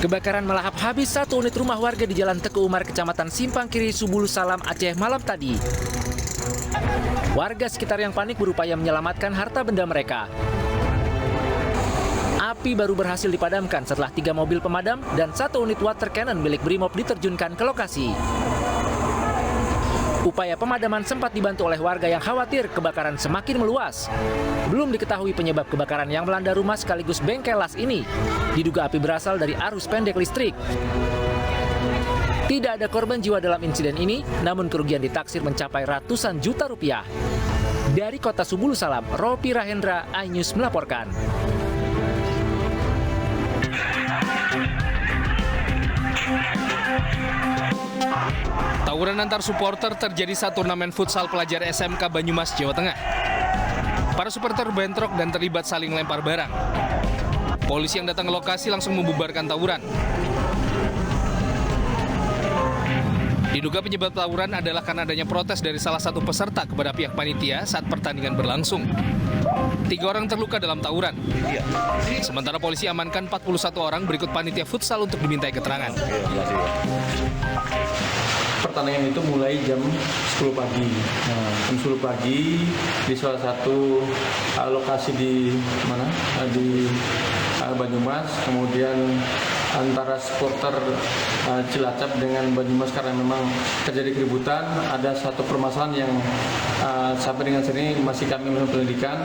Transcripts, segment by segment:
Kebakaran melahap habis satu unit rumah warga di Jalan Teku Umar, Kecamatan Simpang Kiri, Subulu Salam, Aceh malam tadi. Warga sekitar yang panik berupaya menyelamatkan harta benda mereka. Api baru berhasil dipadamkan setelah 3 mobil pemadam dan 1 unit water cannon milik Brimob diterjunkan ke lokasi. Upaya pemadaman sempat dibantu oleh warga yang khawatir kebakaran semakin meluas. Belum diketahui penyebab kebakaran yang melanda rumah sekaligus bengkel las ini. Diduga api berasal dari arus pendek listrik. Tidak ada korban jiwa dalam insiden ini, namun kerugian ditaksir mencapai ratusan juta rupiah. Dari kota Subulu Salam, Ropi Rahendra, iNews melaporkan. Tawuran antar supporter terjadi saat turnamen futsal pelajar SMK Banyumas, Jawa Tengah. Para supporter bentrok dan terlibat saling lempar barang. Polisi yang datang ke lokasi langsung membubarkan tawuran. Diduga penyebab tawuran adalah karena adanya protes dari salah satu peserta kepada pihak panitia saat pertandingan berlangsung. 3 orang terluka dalam tawuran. Sementara polisi amankan 41 orang berikut panitia futsal untuk dimintai keterangan. Pertandingan itu mulai jam 10 pagi. Jam 10 pagi di salah satu lokasi di mana? Di Banyumas. Kemudian antara supporter Cilacap dengan Banyumas karena memang terjadi keributan. Ada satu permasalahan yang sampai dengan saat ini masih kami melakukan penyelidikan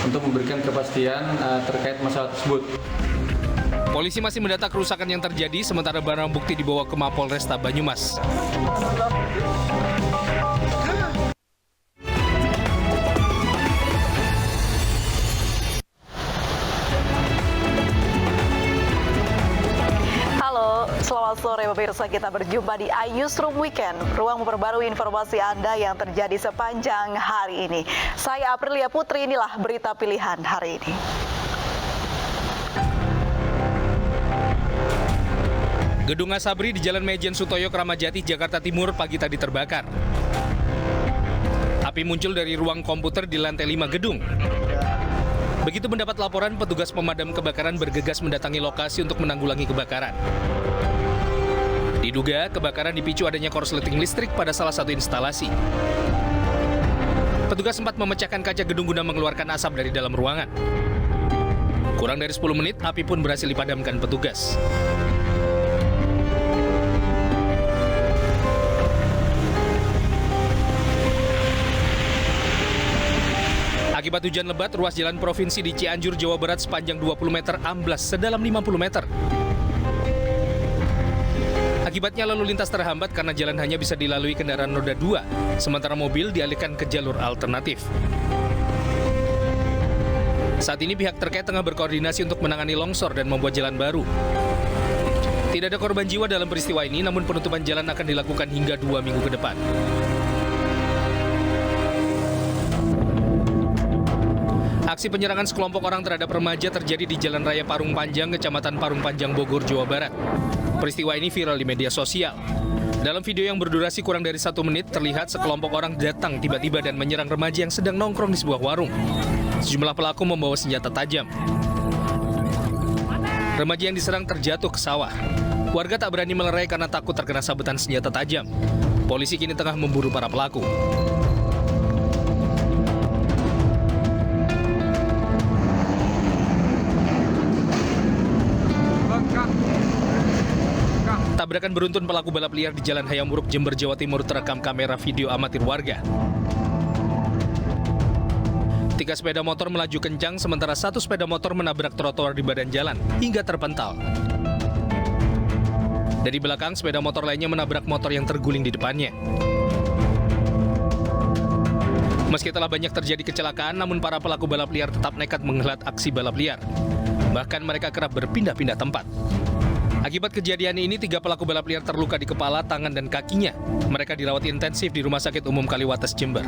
untuk memberikan kepastian terkait masalah tersebut. Polisi masih mendata kerusakan yang terjadi, sementara barang bukti dibawa ke Mapolresta Banyumas. Halo, selamat sore pemirsa, kita berjumpa di iNewsroom Weekend, ruang memperbarui informasi Anda yang terjadi sepanjang hari ini. Saya Aprilia Putri, inilah berita pilihan hari ini. Gedung Asabri di Jalan Mejen Sutoyo, Kramajati, Jakarta Timur pagi tadi terbakar. Api muncul dari ruang komputer di lantai 5 gedung. Begitu mendapat laporan, petugas pemadam kebakaran bergegas mendatangi lokasi untuk menanggulangi kebakaran. Diduga kebakaran dipicu adanya korsleting listrik pada salah satu instalasi. Petugas sempat memecahkan kaca gedung guna mengeluarkan asap dari dalam ruangan. Kurang dari 10 menit, api pun berhasil dipadamkan petugas. Akibat hujan lebat, ruas jalan provinsi di Cianjur, Jawa Barat sepanjang 20 meter amblas sedalam 50 meter. Akibatnya lalu lintas terhambat karena jalan hanya bisa dilalui kendaraan roda 2, sementara mobil dialihkan ke jalur alternatif. Saat ini pihak terkait tengah berkoordinasi untuk menangani longsor dan membuat jalan baru. Tidak ada korban jiwa dalam peristiwa ini, namun penutupan jalan akan dilakukan hingga 2 minggu ke depan. Aksi penyerangan sekelompok orang terhadap remaja terjadi di Jalan Raya Parung Panjang, Kecamatan Parung Panjang, Bogor, Jawa Barat. Peristiwa ini viral di media sosial. Dalam video yang berdurasi kurang dari 1 menit, terlihat sekelompok orang datang tiba-tiba dan menyerang remaja yang sedang nongkrong di sebuah warung. Sejumlah pelaku membawa senjata tajam. Remaja yang diserang terjatuh ke sawah. Warga tak berani melerai karena takut terkena sabetan senjata tajam. Polisi kini tengah memburu para pelaku. Tabrakan beruntun pelaku balap liar di Jalan Hayam Wuruk, Jember, Jawa Timur terekam kamera video amatir warga. 3 sepeda motor melaju kencang, sementara 1 sepeda motor menabrak trotoar di badan jalan hingga terpental. Dari belakang, sepeda motor lainnya menabrak motor yang terguling di depannya. Meski telah banyak terjadi kecelakaan, namun para pelaku balap liar tetap nekat menghelat aksi balap liar. Bahkan mereka kerap berpindah-pindah tempat. Akibat kejadian ini, 3 pelaku balap liar terluka di kepala, tangan, dan kakinya. Mereka dirawat intensif di Rumah Sakit Umum Kaliwates, Jember.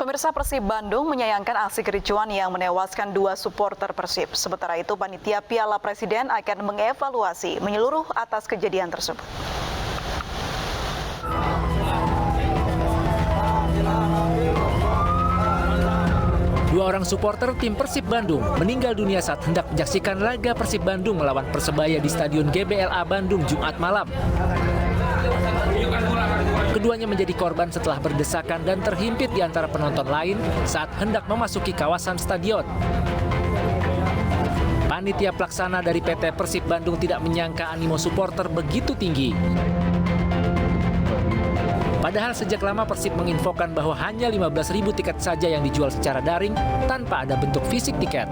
Pemirsa, Persib Bandung menyayangkan aksi kericuan yang menewaskan 2 supporter Persib. Sementara itu, panitia Piala Presiden akan mengevaluasi menyeluruh atas kejadian tersebut. Dua orang supporter tim Persib Bandung meninggal dunia saat hendak menyaksikan laga Persib Bandung melawan Persebaya di Stadion GBLA Bandung Jumat malam. Keduanya menjadi korban setelah berdesakan dan terhimpit di antara penonton lain saat hendak memasuki kawasan stadion. Panitia pelaksana dari PT Persib Bandung tidak menyangka animo supporter begitu tinggi. Padahal sejak lama Persib menginfokan bahwa hanya 15.000 tiket saja yang dijual secara daring tanpa ada bentuk fisik tiket.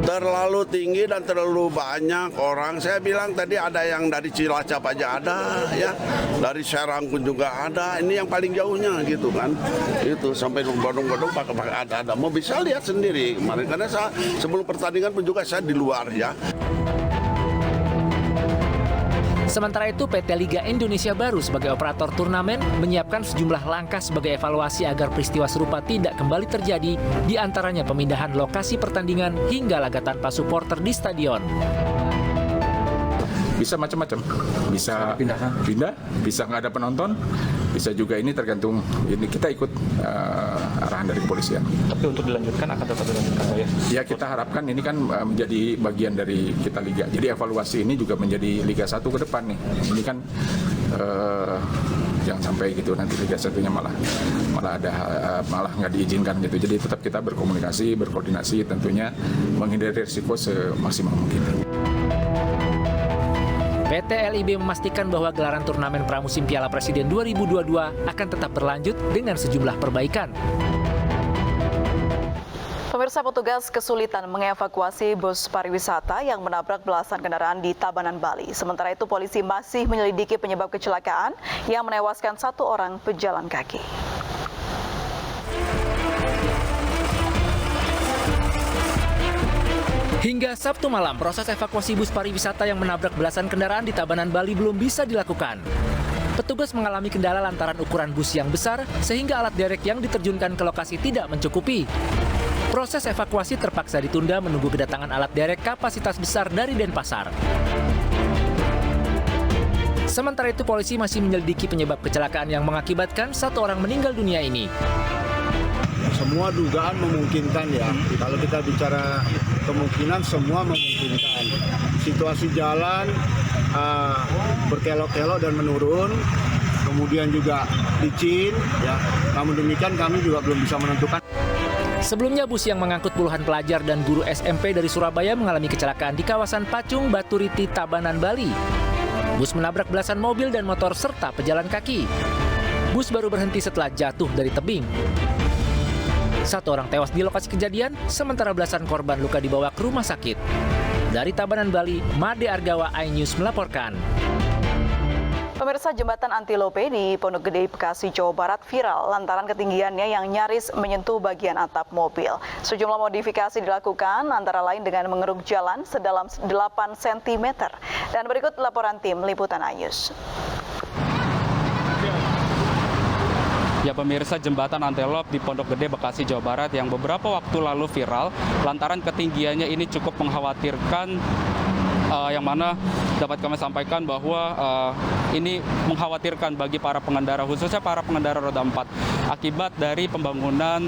Terlalu tinggi dan terlalu banyak orang. Saya bilang tadi ada yang dari Cilacap aja ada, ya, dari Serang pun juga ada. Ini yang paling jauhnya gitu kan. Itu sampai Bandung-Bandung pakai ada. Mau bisa lihat sendiri kemarin karena saya sebelum pertandingan pun juga saya di luar ya. Sementara itu, PT Liga Indonesia Baru sebagai operator turnamen menyiapkan sejumlah langkah sebagai evaluasi agar peristiwa serupa tidak kembali terjadi, di antaranya pemindahan lokasi pertandingan hingga laga tanpa supporter di stadion. Bisa macam-macam, bisa pindah, bisa nggak ada penonton, bisa juga ini tergantung, ini kita ikut arahan dari kepolisian. Tapi untuk dilanjutkan akan tetap dilanjutkan ya? Ya kita harapkan ini kan menjadi bagian dari kita liga. Jadi evaluasi ini juga menjadi Liga 1 ke depan nih. Ini kan jangan sampai gitu nanti Liga 1-nya malah nggak diizinkan gitu. Jadi tetap kita berkomunikasi, berkoordinasi tentunya menghindari risiko semaksimal mungkin. PT LIB memastikan bahwa gelaran turnamen pramusim Piala Presiden 2022 akan tetap berlanjut dengan sejumlah perbaikan. Pemirsa, petugas kesulitan mengevakuasi bus pariwisata yang menabrak belasan kendaraan di Tabanan, Bali. Sementara itu, polisi masih menyelidiki penyebab kecelakaan yang menewaskan 1 orang pejalan kaki. Hingga Sabtu malam, proses evakuasi bus pariwisata yang menabrak belasan kendaraan di Tabanan, Bali belum bisa dilakukan. Petugas mengalami kendala lantaran ukuran bus yang besar, sehingga alat derek yang diterjunkan ke lokasi tidak mencukupi. Proses evakuasi terpaksa ditunda menunggu kedatangan alat derek kapasitas besar dari Denpasar. Sementara itu, polisi masih menyelidiki penyebab kecelakaan yang mengakibatkan 1 orang meninggal dunia ini. Semua dugaan memungkinkan ya. Kalau kita bicara kemungkinan, semua memungkinkan. Situasi jalan berkelok-kelok dan menurun, kemudian juga licin. Ya. Namun demikian kami juga belum bisa menentukan. Sebelumnya, bus yang mengangkut puluhan pelajar dan guru SMP dari Surabaya mengalami kecelakaan di kawasan Pacung, Baturiti, Tabanan, Bali. Bus menabrak belasan mobil dan motor serta pejalan kaki. Bus baru berhenti setelah jatuh dari tebing. 1 orang tewas di lokasi kejadian, sementara belasan korban luka dibawa ke rumah sakit. Dari Tabanan, Bali, Made Argawa, iNews melaporkan. Pemirsa, jembatan Antilope di Pondok Gede, Bekasi, Jawa Barat viral lantaran ketinggiannya yang nyaris menyentuh bagian atap mobil. Sejumlah modifikasi dilakukan, antara lain dengan mengeruk jalan sedalam 8 cm. Dan berikut laporan tim Liputan iNews. Ya pemirsa, jembatan Antelop di Pondok Gede, Bekasi, Jawa Barat yang beberapa waktu lalu viral lantaran ketinggiannya ini cukup mengkhawatirkan, yang mana dapat kami sampaikan bahwa ini mengkhawatirkan bagi para pengendara, khususnya para pengendara roda 4 akibat dari pembangunan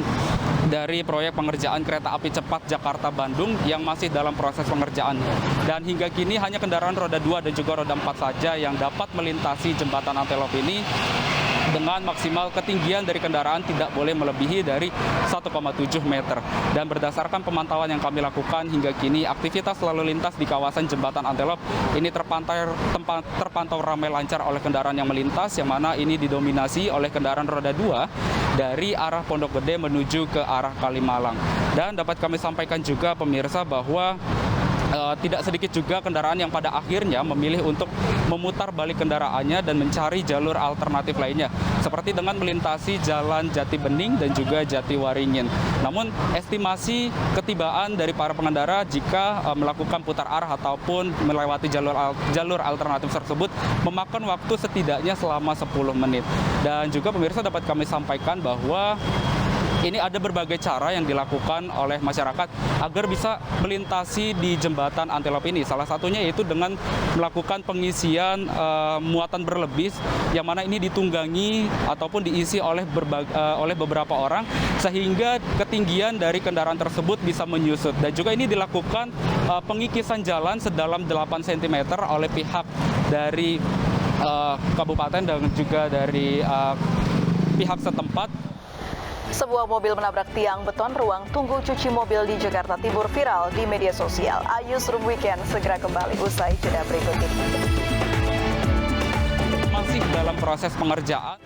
dari proyek pengerjaan kereta api cepat Jakarta-Bandung yang masih dalam proses pengerjaan. Dan hingga kini hanya kendaraan roda 2 dan juga roda 4 saja yang dapat melintasi jembatan Antelop ini dengan maksimal ketinggian dari kendaraan tidak boleh melebihi dari 1,7 meter. Dan berdasarkan pemantauan yang kami lakukan hingga kini, aktivitas lalu lintas di kawasan jembatan Antelop ini terpantau ramai lancar oleh kendaraan yang melintas, yang mana ini didominasi oleh kendaraan roda 2 dari arah Pondok Gede menuju ke arah Kalimalang. Dan dapat kami sampaikan juga pemirsa bahwa tidak sedikit juga kendaraan yang pada akhirnya memilih untuk memutar balik kendaraannya dan mencari jalur alternatif lainnya, seperti dengan melintasi Jalan Jati Bening dan juga Jati Waringin. Namun estimasi ketibaan dari para pengendara jika melakukan putar arah ataupun melewati jalur alternatif tersebut memakan waktu setidaknya selama 10 menit. Dan juga pemirsa dapat kami sampaikan bahwa ini ada berbagai cara yang dilakukan oleh masyarakat agar bisa melintasi di jembatan Antelop ini. Salah satunya yaitu dengan melakukan pengisian muatan berlebih, yang mana ini ditunggangi ataupun diisi oleh beberapa orang, sehingga ketinggian dari kendaraan tersebut bisa menyusut. Dan juga ini dilakukan pengikisan jalan sedalam 8 cm oleh pihak dari kabupaten dan juga dari pihak setempat. Sebuah mobil menabrak tiang beton ruang tunggu cuci mobil di Jakarta Timur viral di media sosial. Newsroom Weekend segera kembali usai jeda berikut ini. Masih dalam proses pengerjaan.